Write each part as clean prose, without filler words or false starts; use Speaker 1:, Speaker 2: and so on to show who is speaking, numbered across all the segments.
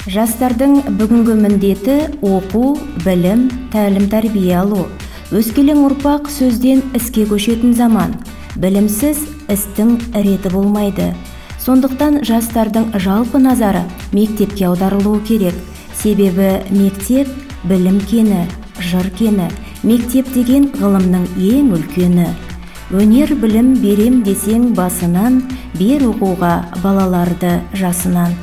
Speaker 1: Жастардың бүгінгі міндеті оқу, білім, тәлім-тәрбие алу. Өскелең ұрпақ сөзден іске көшетін заман. Білімсіз істің реті болмайды. Сондықтан жастардың жалпы назары мектепке аударылуы керек. Себебі мектеп білім кені, жыр кені. Мектеп деген ғылымның ең үлкені. Өнер білім берем десең басынан, бер оқуға балаларды жасынан.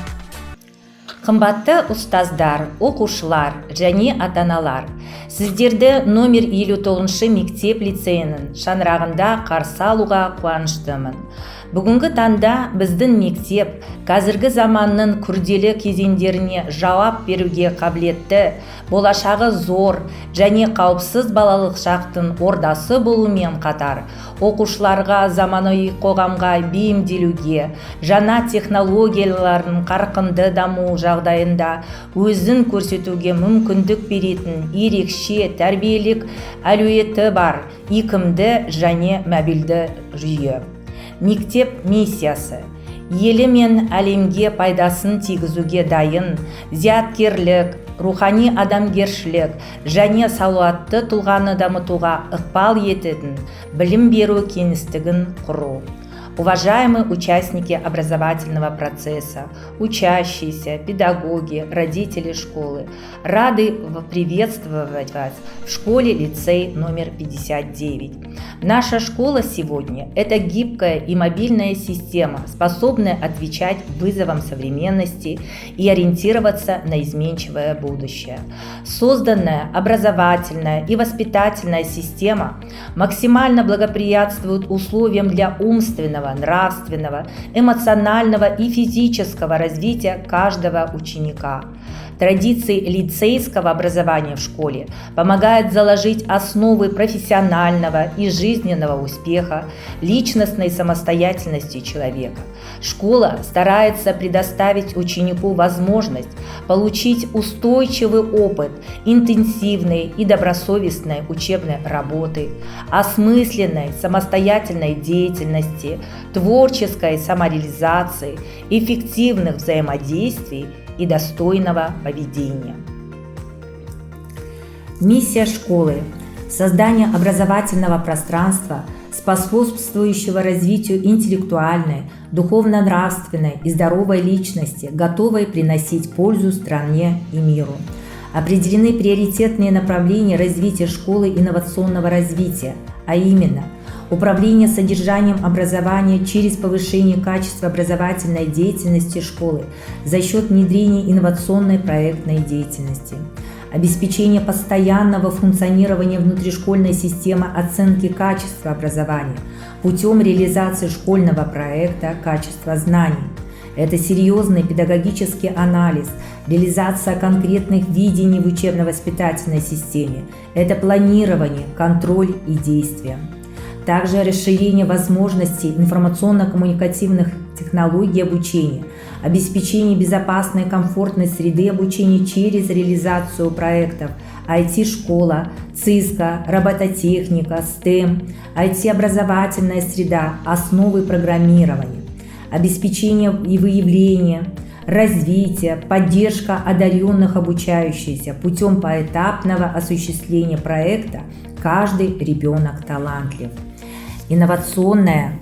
Speaker 2: Қымбатты ұстаздар, оқушылар және ата-аналар, сіздерді номер 59 мектеп лицейінің шаңырағында қарсы алуға қуаныштымын. Бүгінгі таңда біздің мектеп қазіргі заманның күрделі кезеңдеріне жауап беруге қабілетті, болашағы зор және қауіпсіз балалық шақтың ордасы болумен қатар, оқушыларға заманауи қоғамға бейімделуге, жаңа технологиялардың қарқынды даму жағдайында өзін көрсетуге мүмкіндік беретін ерекше тәрбиелік әлеуеті бар икемді және мобильді жүйе. Мектеп миссиясы: елі мен әлемге пайдасын тигізуге дайын, зияткерлік, рухани адамгершілік және сауатты тұлғаны дамытуға ықпал ететін білім беру кеңістігін құру. Уважаемые участники образовательного процесса, учащиеся, педагоги, родители школы, рады приветствовать вас в школе-лицей номер 59. Наша школа сегодня – это гибкая и мобильная система, способная отвечать вызовам современности и ориентироваться на изменчивое будущее. Созданная образовательная и воспитательная система максимально благоприятствует условиям для умственного, нравственного, эмоционального и физического развития каждого ученика. Традиции лицейского образования в школе помогают заложить основы профессионального и жизненного успеха, личностной самостоятельности человека. Школа старается предоставить ученику возможность получить устойчивый опыт интенсивной и добросовестной учебной работы, осмысленной самостоятельной деятельности, творческой самореализации, эффективных взаимодействий и достойного поведения. Миссия школы – создание образовательного пространства, способствующего развитию интеллектуальной, духовно-нравственной и здоровой личности, готовой приносить пользу стране и миру. Определены приоритетные направления развития школы инновационного развития, а именно управление содержанием образования через повышение качества образовательной деятельности школы за счет внедрения инновационной проектной деятельности, обеспечение постоянного функционирования внутришкольной системы оценки качества образования путем реализации школьного проекта «Качество знаний». Это серьезный педагогический анализ, реализация конкретных видений в учебно-воспитательной системе, это планирование, контроль и действия. Также расширение возможностей информационно-коммуникативных технологий обучения, обеспечение безопасной и комфортной среды обучения через реализацию проектов IT-школа, ЦИСКО, робототехника, STEM, IT-образовательная среда, основы программирования, обеспечение и выявление, развитие, поддержка одаренных обучающихся путем поэтапного осуществления проекта «Каждый ребенок талантлив». Инновационная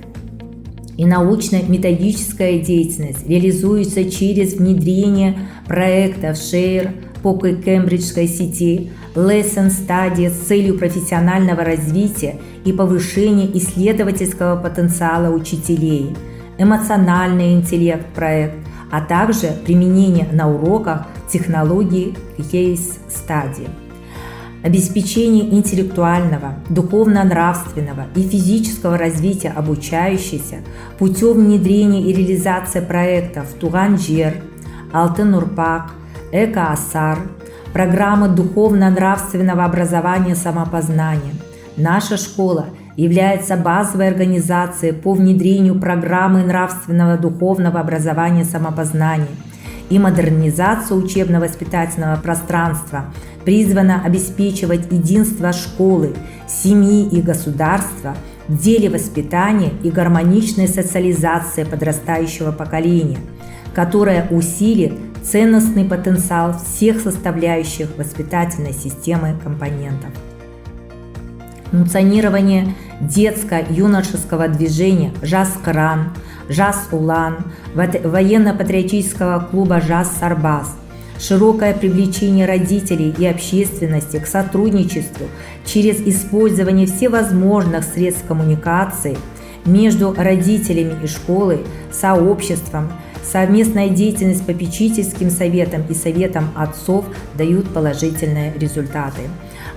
Speaker 2: и научно-методическая деятельность реализуется через внедрение проектов SHARE по кембриджской сети, Lesson Study с целью профессионального развития и повышения исследовательского потенциала учителей, эмоциональный интеллект проект, а также применение на уроках технологий Case Study. Обеспечение интеллектуального, духовно-нравственного и физического развития обучающихся путем внедрения и реализации проектов «Туган жер», «Алтын ұрпақ», «Эко-Асар», программы духовно-нравственного образования самопознания. Наша школа является базовой организацией по внедрению программы нравственного духовного образования самопознания и модернизация учебно-воспитательного пространства призвана обеспечивать единство школы, семьи и государства в деле воспитания и гармоничной социализации подрастающего поколения, которая усилит ценностный потенциал всех составляющих воспитательной системы компонентов. Функционирование детско-юношеского движения «Жас-Кыран», «Жас-Улан», военно-патриотического клуба «Жас-Сарбаз», широкое привлечение родителей и общественности к сотрудничеству через использование всевозможных средств коммуникации между родителями и школой, сообществом, совместная деятельность с попечительским советом и советом отцов дают положительные результаты.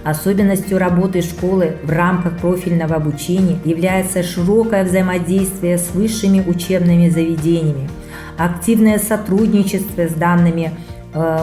Speaker 2: Особенностью работы школы в рамках профильного обучения является широкое взаимодействие с высшими учебными заведениями, активное сотрудничество с данными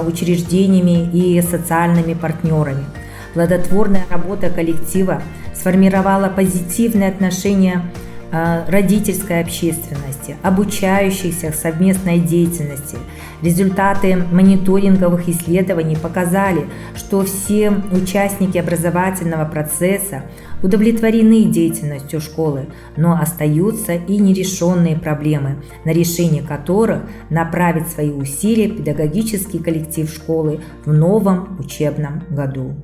Speaker 2: учреждениями и социальными партнерами. Плодотворная работа коллектива сформировала позитивные отношения родительской общественности, обучающихся совместной деятельности. Результаты мониторинговых исследований показали, что все участники образовательного процесса удовлетворены деятельностью школы, но остаются и нерешенные проблемы, на решение которых направит свои усилия педагогический коллектив школы в новом учебном году.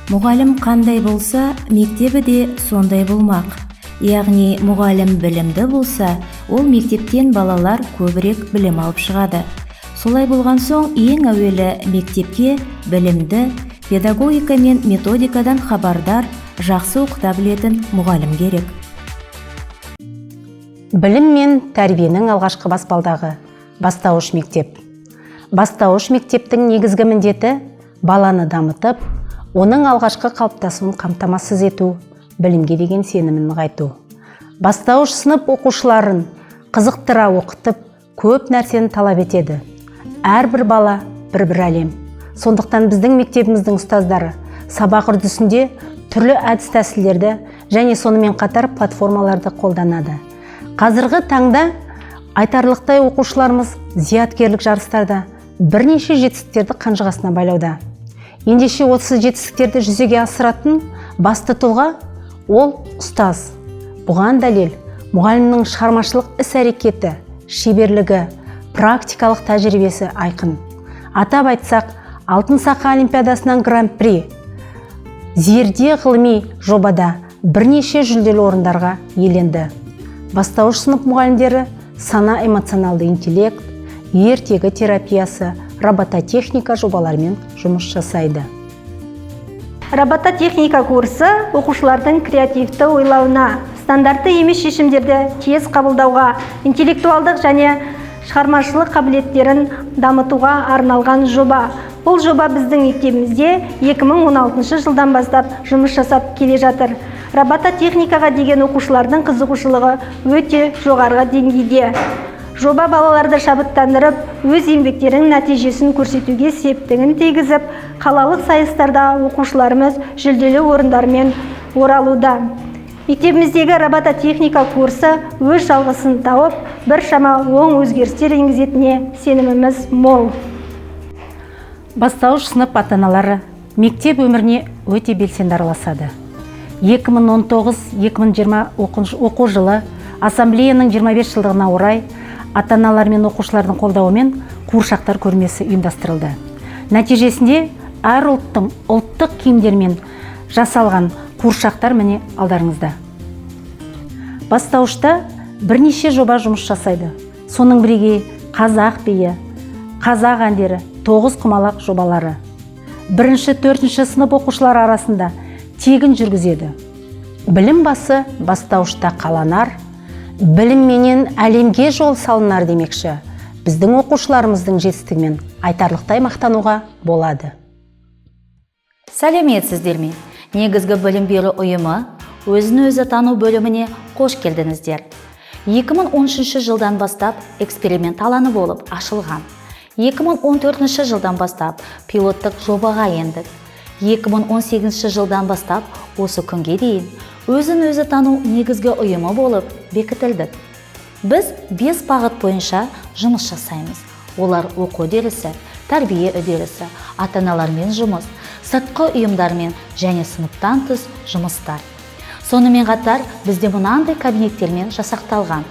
Speaker 1: Мұғалім қандай болса, мектебі де сондай болмақ. Яғни мұғалім білімді болса, ол мектептен балалар көбірек білім алып шығады. Солай болған соң, ең әуелі мектепке білімді, педагогика мен методикадан хабардар, жақсы оқыта білетін мұғалім керек.
Speaker 3: Білім мен тәрбиенің алғашқы баспалдағы бастауыш мектеп. Бастауыш мектептің негізгі міндеті баланы дамытып, оның алғашқы қалыптасуын қамтамасыз ету, білімге деген сенімін нығайту. Бастауыш сынып оқушыларын қызықтыра оқытып, көп нәрсені талап етеді. Әрбір бала бір әлем. Сондықтан біздің мектебіміздің ұстаздары сабақ үрдісінде түрлі әдіс-тәсілдерді және сонымен қатар платформаларды қолданады. Қазіргі таңда айтарлықтай оқушыларымыз зияткерлік жарыстарда бірнеше жетістіктерді қанжығасына байлауда. Ендеше осы жетістіктерді жүзеге асыратын басты тұлға ол ұстаз. Бұған дәлел мұғалімнің шығармашылық іс-әрекеті, шеберлігі, практикалық тәжірибесі айқын. Атап айтсақ, Алтын Сақа олимпиадасынан гран-при, зерде ғылыми жобада бірнеше жүлделі орындарға иеленді. Бастауыш сынып мұғалімдері сана эмоционалды интеллект, ертегі терапиясы, робототехника жобаларымен жұмыс жасайды.
Speaker 4: Робототехника курсы оқушылардың креативті ойлауына, стандартты емес шешімдерді тез қабылдауға, интеллектуалдық және шығармашылық қабілеттерін дамытуға арналған жоба. Бұл жоба біздің мектебімізде 2016 жылдан бастап жұмыс жасап келе жатыр. Робототехникаға деген оқушылардың қызығушылығы өте жоғарғы деңгейде. Жоба балаларды шабыттандырып, өз еңбектерінің нәтижесін көрсетуге септігін тигізіп, қалалық сайыстарда оқушыларымыз жүлделі орындармен оралуда. Мектебіміздегі робототехника курсы өз жалғасын тауып, біршама оң өзгерістер енгізетініне сеніміміз мол.
Speaker 3: Бастауыш сынып ата-аналары мектеп өміріне өте белсенді араласады. 2019-2020 оқу жылы ассамблеяның 25 жылдығына орай ата-аналар мен оқушылардың қолдауымен қуыршақтар көрмесі ұйымдастырылды. Нәтижесінде әр ұлттың ұлттық киімдермен жасалған қуыршақтар міне алдарыңызда. Бастауышта бірнеше жоба жұмыс жасайды. Соның бірегей қазақ биі, қазақ әндері, 9 құмалақ жобалары. 1-4 сынып оқушылар арасында тегін жүргізеді. Білім басы бастауышта қаланар, білім менен әлемге жол салынар демекші. Біздің оқушыларымыздың жетістігімен айтарлықтай мақтануға болады.
Speaker 5: Сәлеметсіздер ме? Негізгі білім беру ұйымы өзін-өзі тану бөліміне қош келдіңіздер. 2013 жылдан бастап эксперимент алаңы болып ашылған. 2014 жылдан бастап пилоттық жобаға ендік. 2018 жылдан бастап осы күнге дейін өзін-өзі тану негізгі ұйымы болып бекітілдік. Біз 5 бағыт бойынша жұмыс жасаймыз. Олар оқу үдерісі, тәрбие үдерісі, ата-аналармен жұмыс, сыртқы ұйымдармен және сыныптан тыс жұмыстар. Сонымен қатар бізде мынандай кабинеттермен жасақталған: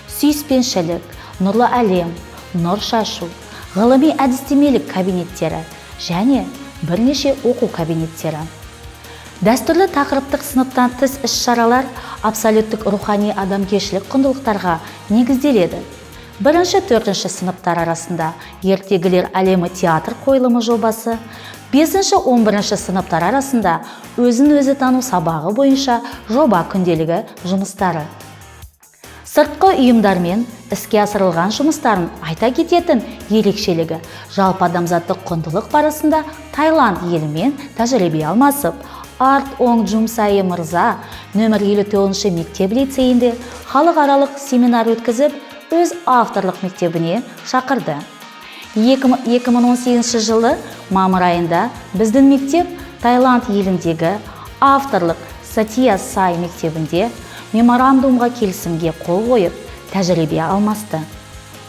Speaker 5: сүйіспеншілік, нұрлы әлем, нұр шашу, ғылыми әдістемелік кабинеттері және бірнеше оқу кабинеттері. Дәстүрлі тақырыптық сыныптан тыс іс-шаралар абсолюттік рухани адамгершілік құндылықтарға негізделеді. 1-4 сыныптар арасында ертегілер әлемі театр қойылымы жобасы, 5-11 сыныптар арасында өзін-өзі тану сабағы бойынша жоба күнделігі жұмыстары. Сыртқы ұйымдармен іске асырылған жұмыстарын айта кететін ерекшелігі жалпы адамзаттық құндылық барысында Таиланд елімен тәжірибе алмасып, Арт Онг Джумсайы мырза нөмір 59 мектеп лицейінде халықаралық семинар өткізіп, өз авторлық мектебіне шақырды. 2018 жылы мамыр айында біздің мектеп Таиланд еліндегі авторлық Сатия Сай мектебінде меморандумға келісімге қол қойып, тәжірибе алмасты.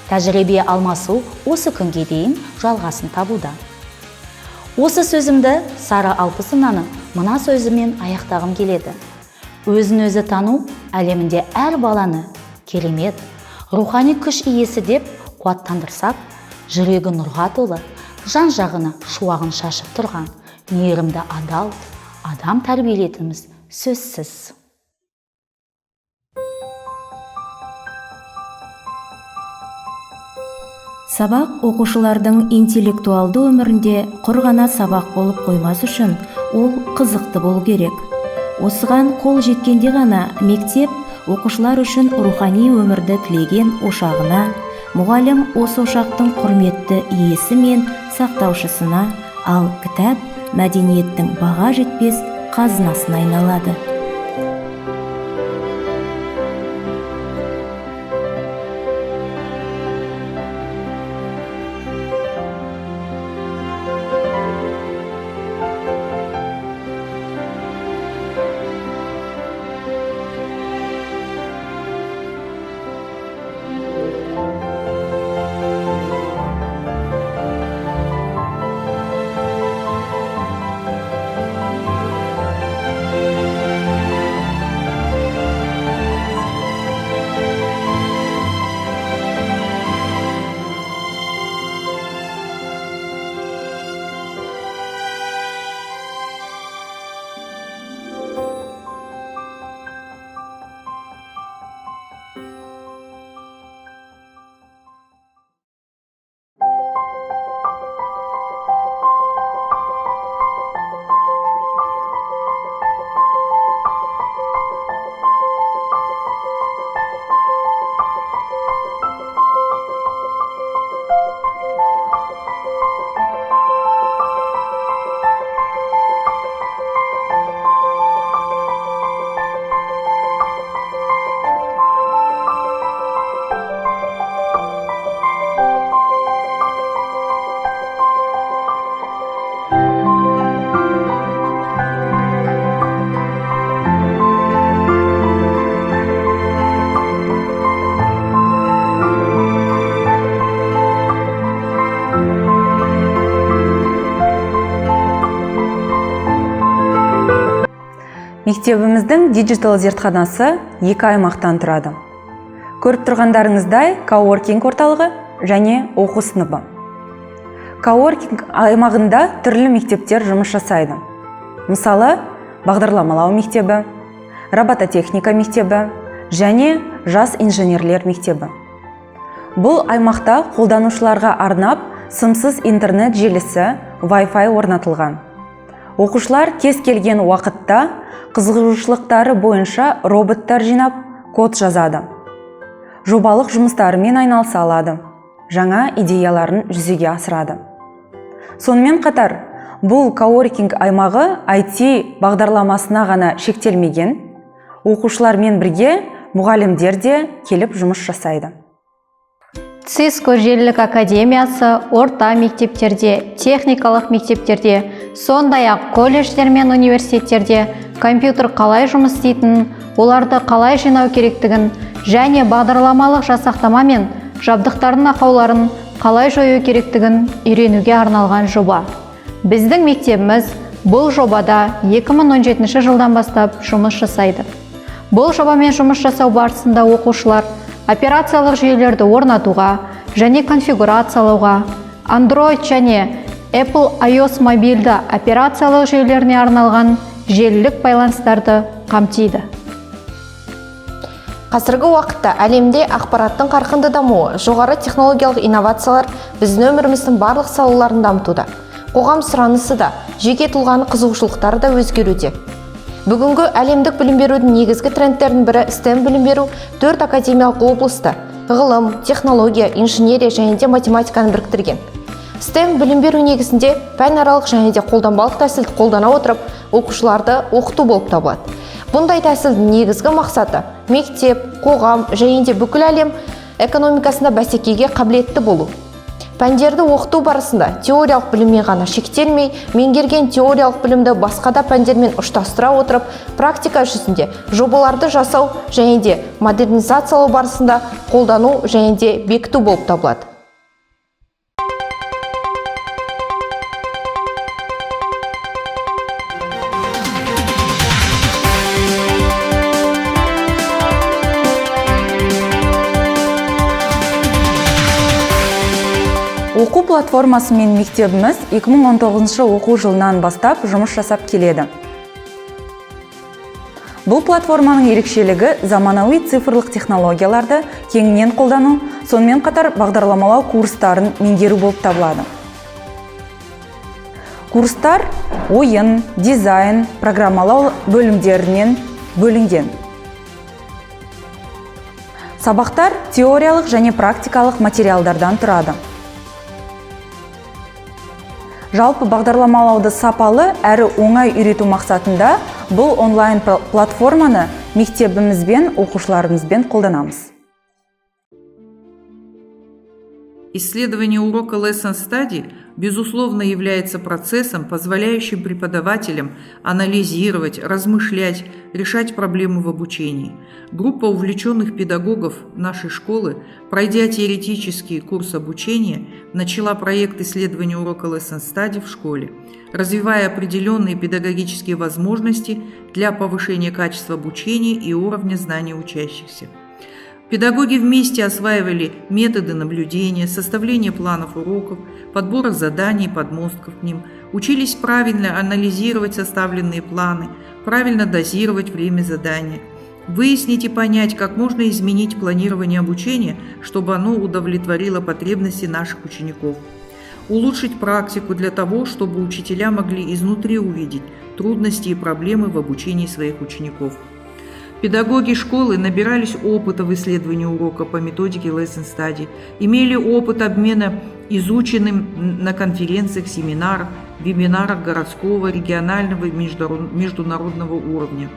Speaker 5: Тәжірибе алмасу осы күнге дейін жалғасын табуда. Осы сөзімді Сара Алпысынаның мына сөзімен аяқтағым келеді. Өзін-өзі тану әлемінде әр баланы керемет, рухани күш иесі деп қуаттандырсақ, жүрегі нұрға толы, жан-жағына шуағын шашып тұрған мейірімді адал адам тәрбиелетіміз сөзсіз.
Speaker 1: Сабақ оқушылардың интеллектуалды өмірінде құр ғана сабақ болып қоймас үшін ол қызықты болу керек. Осыған қол жеткенде ғана мектеп оқушылар үшін рухани өмірді тілеген ошағына, мұғалім осы ошақтың құрметті иесі мен сақтаушысына, ал кітап мәдениеттің баға жетпес қазынасына айналады.
Speaker 6: Мектебіміздің диджитал зертханасы 2 аймақтан тұрады. Көріп тұрғандарыңыздай коворкинг орталығы және оқу сыныбы. Коворкинг аймағында түрлі мектептер жұмыс жасайды. Мысалы, бағдарламалау мектебі, робототехника мектебі және жас инженерлер мектебі. Бұл аймақта қолданушыларға арнап сымсыз интернет желісі Wi-Fi орнатылған. Оқушылар кез келген уақытта қызығушылықтары бойынша роботтар жинап, код жазады. Жобалық жұмыстарымен айналыса алады. Жаңа идеяларын жүзеге асырады. Сонымен қатар, бұл коворкинг аймағы IT бағдарламасына ғана шектелмеген, оқушылармен бірге мұғалімдер де келіп жұмыс жасайды.
Speaker 4: Cisco желілік академиясы орта мектептерде, техникалық мектептерде, сондай-ақ колледждер мен университеттерде компьютер қалай жұмыс істейтінін, оларды қалай жинау керектігін және бағдарламалық жасақтама мен жабдықтардың ақауларын қалай жою керектігін үйренуге арналған жоба. Біздің мектебіміз бұл жобада 2017 жылдан бастап жұмыс жасайды. Бұл жобамен жұмыс жасау барысында оқушылар
Speaker 7: операциялық жүйелерді орнатуға және конфигурациялауға, Android және Apple iOS мобильді операциялық жүйелеріне арналған желілік байланыстарды қамтиды.
Speaker 8: Қазіргі уақытта әлемде ақпараттың қарқынды дамуы, жоғары технологиялық инновациялар біздің өміріміздің барлық салаларын дамытуда. Қоғам сұранысы да, жеке тұлғаның қызығушылықтары да өзгеруде. Бүгінгі әлемдік білім берудің негізгі трендтерінің бірі STEM білім беру 4 академиялық облысты ғылым, технология, инженерия және де математиканы біріктірген. STEM білім беру негізінде пәнаралық және де қолданбалық тәсілді қолдана отырып, оқушыларды оқыту болып табылады. Бұндай тәсілдің негізгі мақсаты мектеп, қоғам және де бүкіл әлем экономикасында бәсекеге қабілетті болу. Пәндерді оқыту барысында теориялық біліммен ғана шектелмей, меңгерген теориялық білімді басқа да пәндермен ұштастыра отырып, практика жүзінде жобаларды жасау және де модернизациялау барысында қолдану және де бекіту болып табылады.
Speaker 6: Оқу платформасы мен мектебіміз 2019 оқу жылынан бастап жұмыс жасап келеді. Бұл платформаның ерекшелігі заманауи цифрлық технологияларды кеңінен қолдану, сонымен қатар бағдарламалау курстарын меңгеру болып табылады. Курстар ойын, дизайн, программалау бөлімдерінен бөлінген. Сабақтар теориялық және практикалық материалдардан тұрады. Жалпы бағдарламалауды сапалы әрі оңай үйрету мақсатында бұл онлайн платформаны мектебімізбен, оқушыларымызбен қолданамыз.
Speaker 9: Исследование урока Lesson Study, безусловно, является процессом, позволяющим преподавателям анализировать, размышлять, решать проблемы в обучении. Группа увлеченных педагогов нашей школы, пройдя теоретический курс обучения, начала проект исследования урока Lesson Study в школе, развивая определенные педагогические возможности для повышения качества обучения и уровня знаний учащихся. Педагоги вместе осваивали методы наблюдения, составления планов уроков, подбора заданий и подмостков к ним, учились правильно анализировать составленные планы, правильно дозировать время задания, выяснить и понять, как можно изменить планирование обучения, чтобы оно удовлетворило потребности наших учеников, улучшить практику для того, чтобы учителя могли изнутри увидеть трудности и проблемы в обучении своих учеников. Педагоги школы набирались опыта в исследовании урока по методике Lesson Study, имели опыт обмена изученным на конференциях, семинарах, вебинарах городского, регионального и международного уровня.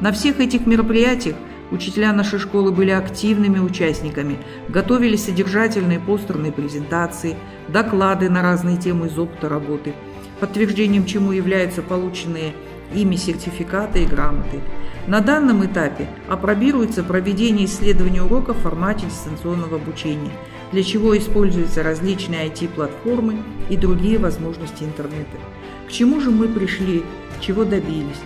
Speaker 9: На всех этих мероприятиях учителя нашей школы были активными участниками, готовили содержательные постерные презентации, доклады на разные темы из опыта работы, подтверждением чему являются полученные ими сертификаты и грамоты. На данном этапе апробируется проведение исследований урока в формате дистанционного обучения, для чего используются различные IT-платформы и другие возможности интернета. К чему же мы пришли, чего добились?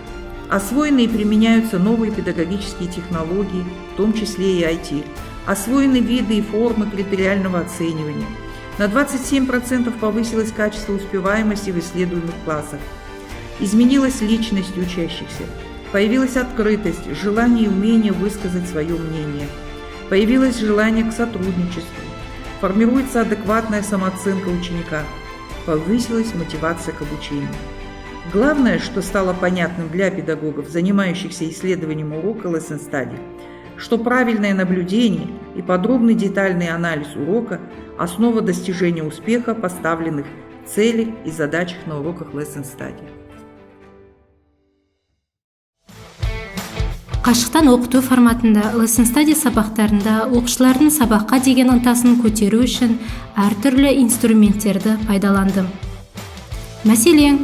Speaker 9: Освоены и применяются новые педагогические технологии, в том числе и IT. Освоены виды и формы критериального оценивания. На 27% повысилось качество успеваемости в исследуемых классах. Изменилась личность учащихся. Появилась открытость, желание и умение высказать свое мнение. Появилось желание к сотрудничеству. Формируется адекватная самооценка ученика. Повысилась мотивация к обучению. Главное, что стало понятным для педагогов, занимающихся исследованием урока Lesson Study, что правильное наблюдение и подробный детальный анализ урока – основа достижения успеха поставленных целей и задачах на уроках Lesson Study.
Speaker 10: Қашықтан оқыту форматында Lesson Study сабақтарында оқушылардың сабаққа деген ынтасын көтеру үшін әртүрлі инструменттерді пайдаландым. Мәселен,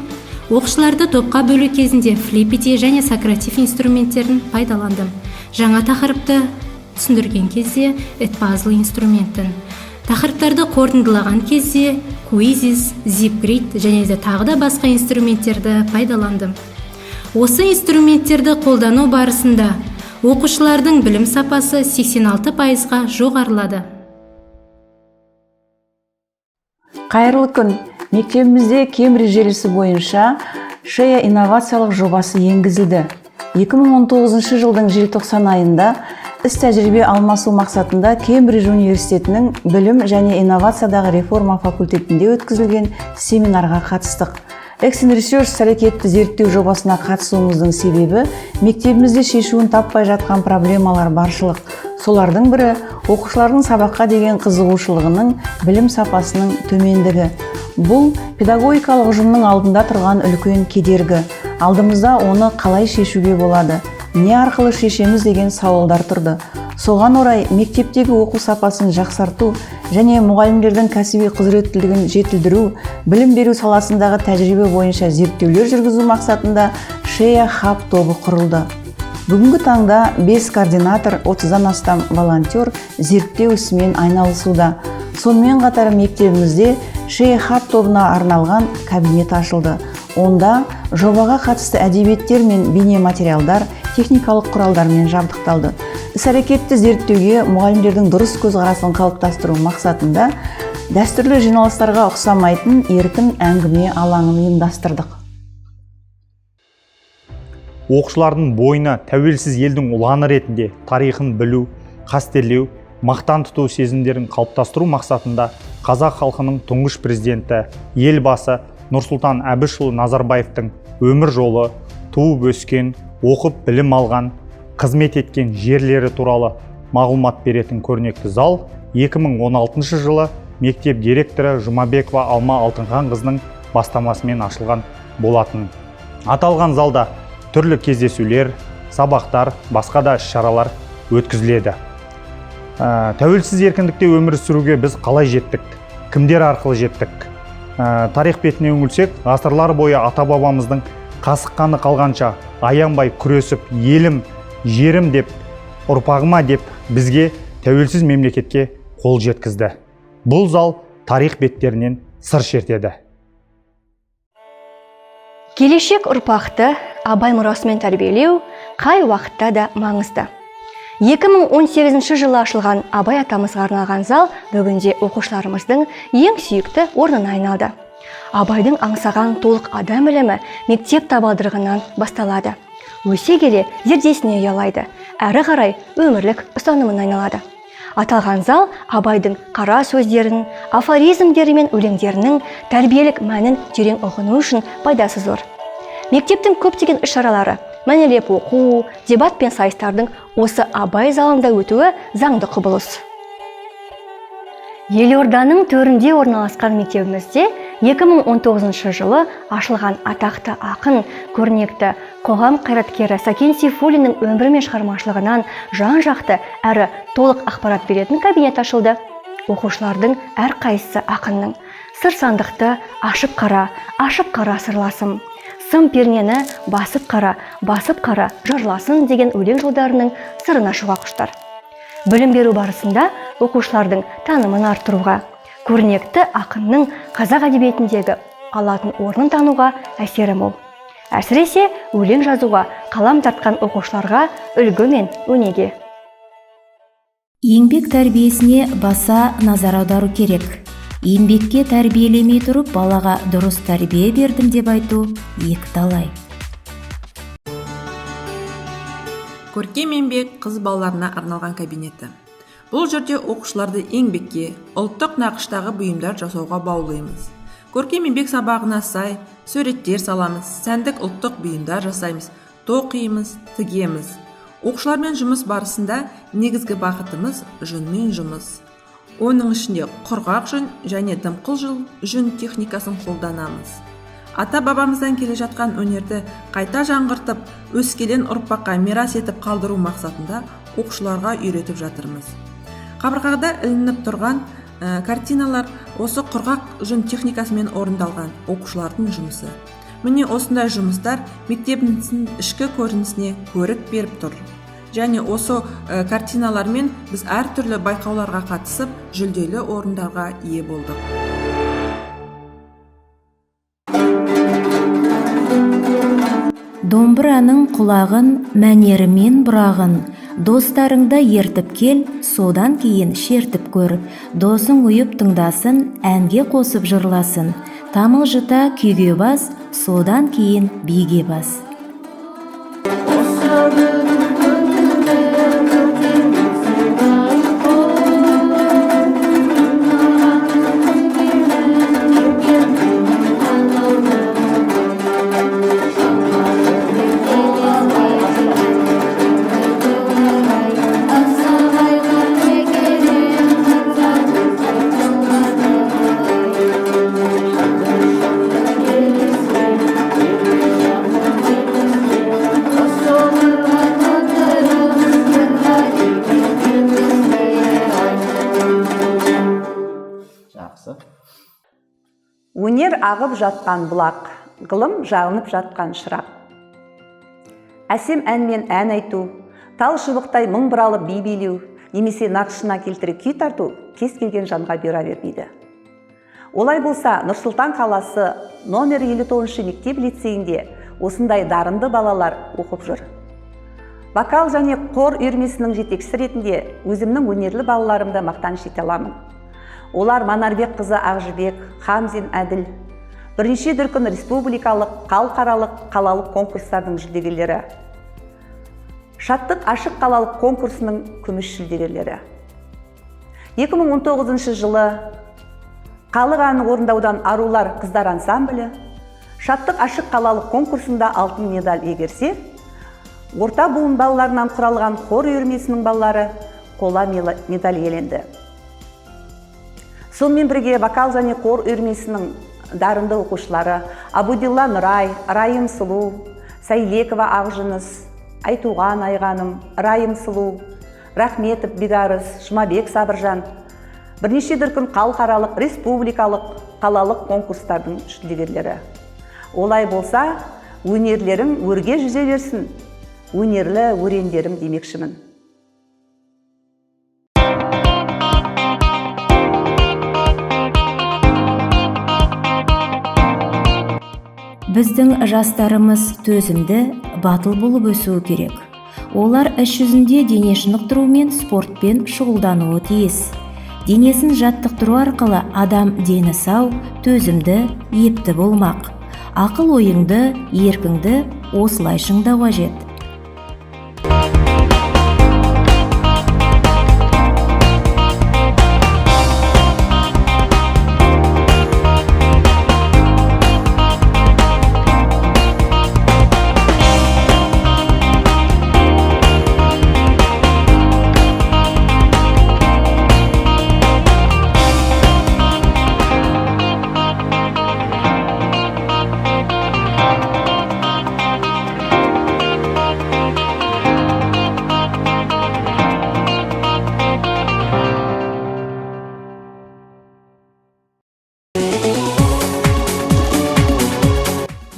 Speaker 10: оқушыларды топқа бөлу кезінде флиппити және сократив инструменттерін пайдаландым. Жаңа тақырыпты түсіндірген кезде Edpuzzle инструментін, тақырыптарды қорытындылаған кезде Quizzes, Zipgrid және де тағы да басқа инструменттерді пайдаландым. Осы инструменттерді қолдану барысында оқушылардың білім сапасы 86%-ға жоғарылады.
Speaker 11: Қайырлы күн. Мектебімізде Кембридж желісі бойынша Шея инновациялық жобасы енгізілді. 2019 жылдың желтоқсан айында іс-тәжірибе алмасу мақсатында Кембридж университетінің білім және инновациядағы реформа факультетінде өткізілген семинарға қатыстық. Exen Research әрекетті зерттеу жобасына қатысуымыздың себебі мектебімізде шешуін таппай жатқан проблемалар баршылық. Солардың бірі оқушылардың сабаққа деген қызығушылығының, білім сапасының төмендігі. Бұл педагогикалық ұжымның алдында тұрған үлкен кедергі. Алдымызда оны қалай шешуге болады? Не арқылы шешеміз деген сауалдар тұрды. Соған орай мектептегі оқу сапасын жақсарту және мұғалімдердің кәсіби құзыреттілігін жетілдіру, білім беру саласындағы тәжірибе бойынша зерттеулер жүргізу мақсатында Шея Хаб тобы құрылды. Бүгінгі таңда 5 координатор, 30-дан астам волонтер зерттеу ісімен айналысуда. Сонымен қатар мектебімізде Шея Хаб тобына арналған кабинет ашылды. Онда жобаға қатысты әдебиеттер мен бейнематериалдар техникалық құралдармен жабдықталды. Іс-әрекетті зерттеуге мұғалімдердің дұрыс көзқарасын қалыптастыру мақсатында дәстүрлі жиналыстарға ұқсамайтын еркін әңгіме алаңын ұйымдастырдық.
Speaker 12: Оқушылардың бойына тәуелсіз елдің ұланы ретінде тарихын білу, қастерлеу, мақтан тұту сезімдерін қалыптастыру мақсатында қазақ халқының тұңғыш президенті, елбасы Нұрсұлтан Әбішұлы Назарбаевтың өмір жолы, туып өскен, оқып білім алған, қызмет еткен жерлері туралы мағлұмат беретін көрнекті зал 2016 жылы мектеп директоры Жұмабекова Алма Алтынханқызының бастамасымен ашылған болатын. Аталған залда түрлі кездесулер, сабақтар, басқа да іс-шаралар өткізіледі. Тәуелсіз еркіндікте өмір сүруге біз қалай жеттік? Кімдер арқылы жеттік? Тарих бетіне үңілсек, ғасырлар бойы ата-бабамыздың қасық қаны қалғанша аянбай күресіп, елім, жерім деп, ұрпағыма деп бізге тәуелсіз мемлекетке қол жеткізді. Бұл зал тарих беттерінен сыр шертеді.
Speaker 13: Келешек ұрпақты абай мұрасымен тәрбиелеу қай уақытта да маңызды. 2018 жылы ашылған Абай атамызға арналған зал бүгінде оқушыларымыздың ең сүйікті орнына айналды. Абайдың аңсаған толық адам білімі мектеп табалдырығынан басталады. Өсе келе зердесіне ұялайды, әрі қарай өмірлік ұстанымын айналады. Аталған зал Абайдың қара сөздерін, афоризмдері мен өлеңдерінің тәрбиелік мәнін терең ұғыну үшін пайдасы зор. Мектептің көптеген іс-шаралары, мәнерлеп оқу, дебат пен сайыстардың осы Абай залында өтуі заңды құбылыс. Елорданың төрінде орналасқан мектебімізде 2019 жылы ашылған атақты ақын, көрнекті қоғам қайраткері Сәкен Сейфуллиннің өмірі мен шығармашылығынан жан-жақты әрі толық ақпарат беретін кабинет ашылды. Оқушылардың әрқайсысы ақынның сыр сандықты ашып қара сырласым, сым пернені басып қара жарласын деген өлең жолдарының сырын ашуға құштар. Білім беру барысында оқушылардың танымын арттыруға, көрнекті ақынның қазақ әдебиетіндегі алатын орнын тануға әсері мол. Әсіресе өлең жазуға қалам тартқан оқушыларға үлгі мен өнеге.
Speaker 1: Еңбек тәрбиесіне баса назар аудару керек. Еңбекке тәрбиелемей тұрып, балаға дұрыс тәрбие бердім деп айту екіталай.
Speaker 14: Көркем еңбек қыз балаларына арналған кабинеті. Бұл жерде оқушыларды еңбекке, ұлттық нақыштағы бұйымдар жасауға баулаймыз. Көркем еңбек сабағына сай суреттер саламыз, сәндік ұлттық бұйымдар жасаймыз, тоқимыз, тігеміз. Оқушылармен жұмыс барысында негізгі бағытымыз жүнмен жұмыс. Оның ішінде құрғақ жүн және дымқыл жүн техникасын қолданамыз. Ата-бабамыздан келе жатқан өнерді қайта жаңғыртып, өскелең ұрпаққа мирас етіп қалдыру мақсатында оқушыларға үйретіп жатырмыз. Қабырғада ілініп тұрған картиналар осы құрғақ жүн техникасымен орындалған оқушылардың жұмысы. Міне осындай жұмыстар мектебіміздің ішкі көрінісіне көрік беріп тұр. Және осы картиналармен біз әртүрлі байқауларға қатысып, жүлделі орындарға ие болдық.
Speaker 1: Домбыраның құлағын, мәнерімен бұрағын, достарыңды ертіп кел, содан кейін шертіп көр. Досың ұйып тыңдасын, әнге қосып жырласын. Тамыл жыта күйге бас, содан кейін биге бас.
Speaker 15: Өнер ағып жатқан бұлақ, ғылым жағынып жатқан шырақ. Әсем әнмен ән айту, тал шыбықтай мың бұралы би билеу, немесе нақышына келтіре күй тарту кез келген жанға бұйыра бермейді. Олай болса, Нұрсұлтан қаласы номер 59 мектеп лицейінде осындай дарынды балалар оқып жүр. Вокал және қор үйірмесінің жетекшісі ретінде өзімнің өнерлі балаларымды мақтаныш ете аламын. Олар Манарбек қызы Ақжібек, Хамзин Әділ, бірнеше дүркін республикалық, халықаралық, қалалық конкурстардың жүлдегерлері. Шаттық ашық қалалық конкурсының күміс жүлдегерлері. 2019 жылы халық әнін орындаудан арулар қыздар ансамблі Шаттық ашық қалалық конкурсында алтын медаль егерсе, орта буын балаларынан құралған хор үйірмесінің балалары қола медаль иеленді. Сонымен бірге вокал және хор үйірмесінің дарынды оқушылары Абудилла Нұрай, Райым Сұлу, Сайлекова Ақжыныс, Айтуған Айғаным, Райым Сұлу, Рахметов Бегарыс, Жұмабек Сабыржан бірнеше дүркін халықаралық, республикалық, қалалық конкурстардың жүлдегерлері. Олай болса, өнерлерің өрге жүзе берсін, өнерлі өрендерім демекшімін.
Speaker 1: Біздің жастарымыз төзімді, батыл болып өсуі керек. Олар іс жүзінде дене шынықтырумен, спортпен шұғылдануы тиіс. Денесін жаттықтыру арқылы адам дені сау, төзімді, епті болмақ. Ақыл ойыңды, еркіңді осылай шыңдау қажет.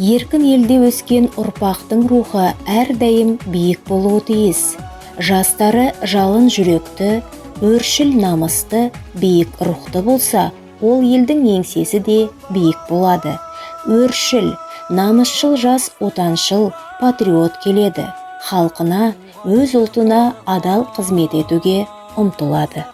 Speaker 1: Еркін елде өскен ұрпақтың рухы әрдайым биік болуы тиіс. Жастары жалын жүректі, өршіл намысты, биік рухты болса, ол елдің еңсесі де биік болады. Өршіл, намысшыл жас отаншыл, патриот келеді. Халқына, өз ұлтына адал қызмет етуге ұмтылады.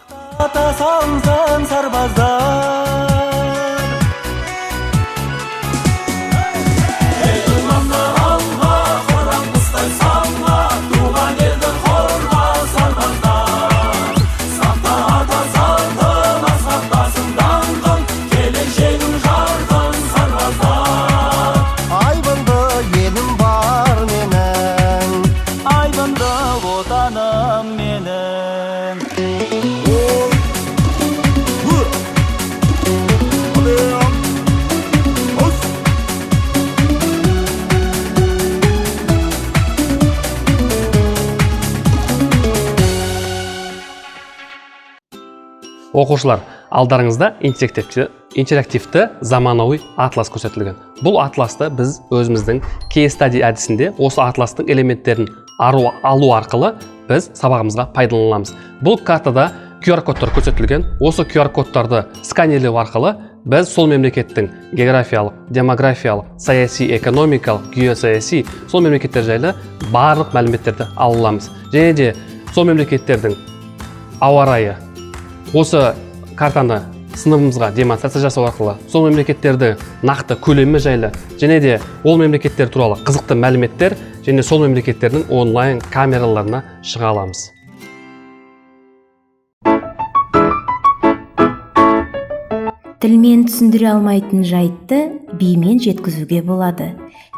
Speaker 16: Оқушылар, алдарыңызда интерактивті заманауи атлас көрсетілген. Бұл атласты біз өзіміздің кейс-стади әдісінде осы атластың элементтерін алу арқылы біз сабағымызға пайдаланамыз. Бұл картада QR-кодтар көрсетілген. Осы QR-кодтарды сканерлеу арқылы біз сол мемлекеттің географиялық, демографиялық, саяси, экономикалық, геосаяси сол мемлекеттер жайлы барлық мәліметтерді ала аламыз. Және де сол мемлекеттердің ауа райы осы картаны сыныбымызға демонстрация жасау арқылы сол мемлекеттерді нақты көлемі жайлы және де ол мемлекеттер туралы қызықты мәліметтер және сол мемлекеттердің онлайн камераларына шыға аламыз.
Speaker 1: Тілмен түсіндіре алмайтын жайтты бимен жеткізуге болады.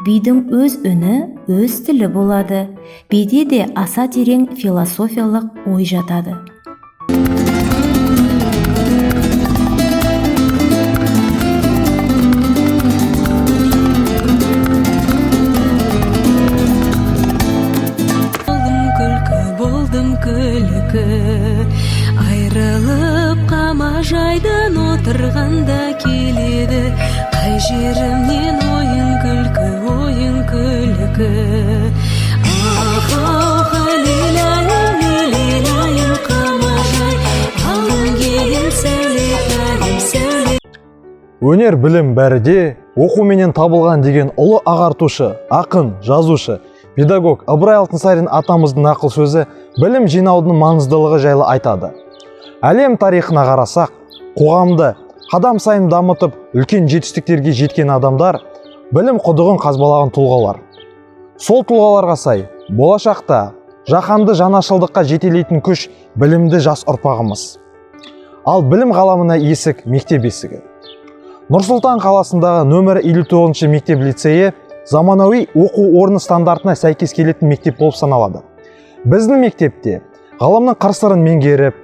Speaker 1: Бидің өз үні, өз тілі болады. Биде де аса терең философиялық ой жатады.
Speaker 17: Айрылып қама жайдан отырғанда келеді, қай жерімнен ойын күлкі. Ау, қалилайым, милилайым, қама жай, алдым келем сәуле.
Speaker 18: Өнер білім бәріде, оқуменен табылған деген ұлы ағартушы, ақын, жазушы, педагог Ыбырай Алтынсарин атамыздың ақыл сөзі білім жинаудың маңыздылығы жайлы айтады. Әлем тарихына қарасақ, қоғамды қадам сайын дамытып, үлкен жетістіктерге жеткен адамдар білім құдығын қазбалаған тұлғалар. Сол тұлғаларға сай, болашақта жаһанды жаңашылдыққа жетелейтін күш білімді жас ұрпағымыз. Ал білім ғаламына есік мектеп есігі. Нұр-Сұлтан қаласындағы нөмірі 59 мектеп лицейі заманауи оқу орны стандартына сәйкес келетін мектеп болып саналады. Біздің мектепте ғаламның қыр-сырын меңгеріп,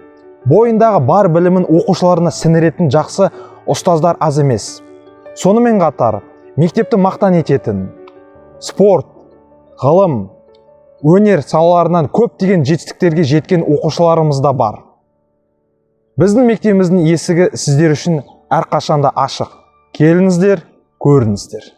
Speaker 18: бойындағы бар білімін оқушыларына сіңіретін жақсы ұстаздар аз емес. Сонымен қатар, мектепті мақтан ететін спорт, ғылым, өнер салаларынан көптеген жетістіктерге жеткен оқушыларымыз да бар. Біздің мектебіміздің есігі сіздер үшін әрқашанда ашық. Келіңіздер, көріңіздер.